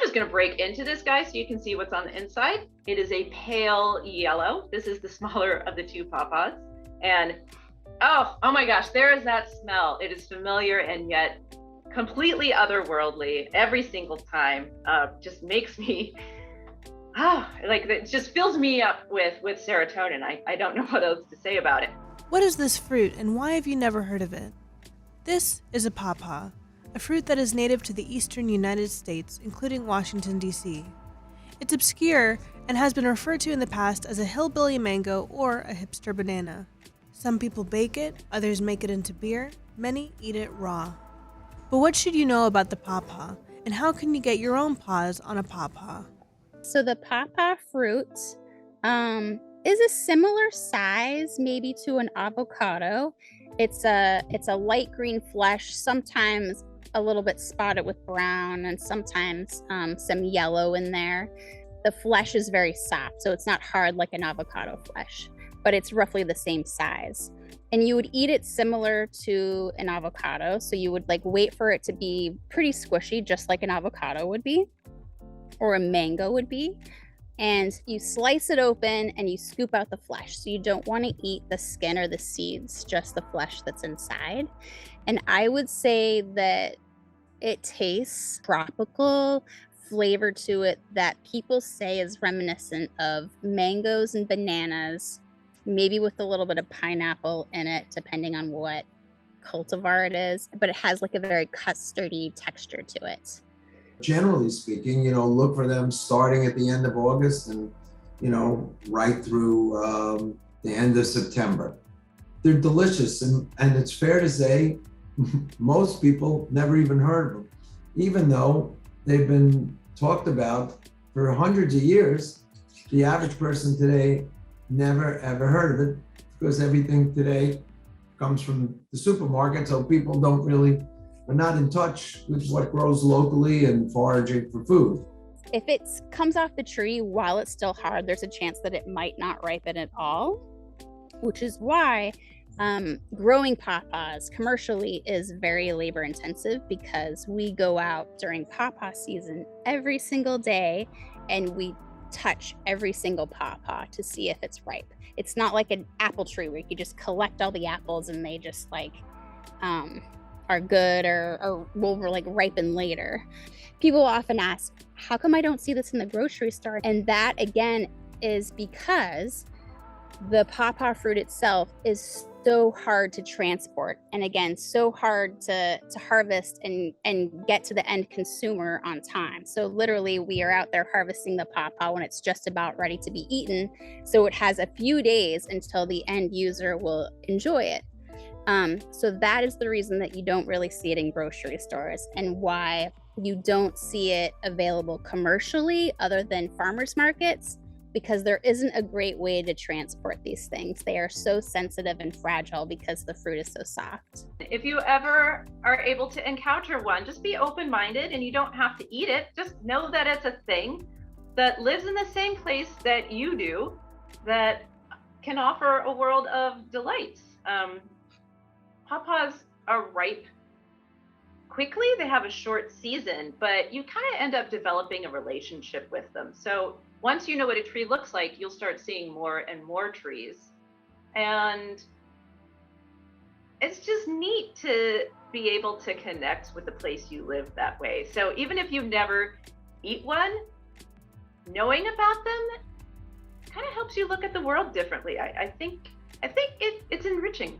just gonna break into this guy so you can see what's on the inside. It is a pale yellow. This is the smaller of the two pawpaws. And oh my gosh, there is that smell. It is familiar and yet completely otherworldly every single time. Just makes me, like it just fills me up with serotonin. I don't know what else to say about it. What is this fruit and why have you never heard of it? This is a pawpaw, a fruit that is native to the eastern United States, including Washington, D.C. It's obscure and has been referred to in the past as a hillbilly mango or a hipster banana. Some people bake it, others make it into beer, many eat it raw. But what should you know about the pawpaw, and how can you get your own paws on a pawpaw? So the pawpaw fruit is a similar size maybe to an avocado. It's a light green flesh, sometimes a little bit spotted with brown and sometimes some yellow in there. The flesh is very soft, so it's not hard like an avocado flesh, but it's roughly the same size. And you would eat it similar to an avocado. So you would like wait for it to be pretty squishy, just like an avocado would be, or a mango would be. And you slice it open and you scoop out the flesh. So you don't want to eat the skin or the seeds, just the flesh that's inside. And I would say that it tastes tropical flavor to it that people say is reminiscent of mangoes and bananas, maybe with a little bit of pineapple in it, depending on what cultivar it is, but it has like a very custardy texture to it. Generally speaking, look for them starting at the end of August and, right through the end of September. They're delicious, and it's fair to say most people never even heard of them, even though they've been talked about for hundreds of years. The average person today never ever heard of it because everything today comes from the supermarket, so people are not in touch with what grows locally and foraging for food. If it comes off the tree while it's still hard, there's a chance that it might not ripen at all, which is why growing pawpaws commercially is very labor intensive, because we go out during pawpaw season every single day and we touch every single pawpaw to see if it's ripe. It's not like an apple tree where you just collect all the apples and they just are good or will ripen later. People often ask, how come I don't see this in the grocery store? And that again is because the pawpaw fruit itself is so hard to transport, and again, so hard to harvest and get to the end consumer on time. So literally we are out there harvesting the pawpaw when it's just about ready to be eaten. So it has a few days until the end user will enjoy it. So that is the reason that you don't really see it in grocery stores, and why you don't see it available commercially other than farmers markets, because there isn't a great way to transport these things. They are so sensitive and fragile because the fruit is so soft. If you ever are able to encounter one, just be open-minded, and you don't have to eat it. Just know that it's a thing that lives in the same place that you do, that can offer a world of delights. Pawpaws are ripe quickly. They have a short season, but you kind of end up developing a relationship with them. So once you know what a tree looks like, you'll start seeing more and more trees. And it's just neat to be able to connect with the place you live that way. So even if you never eat one, knowing about them kind of helps you look at the world differently. I think it's enriching.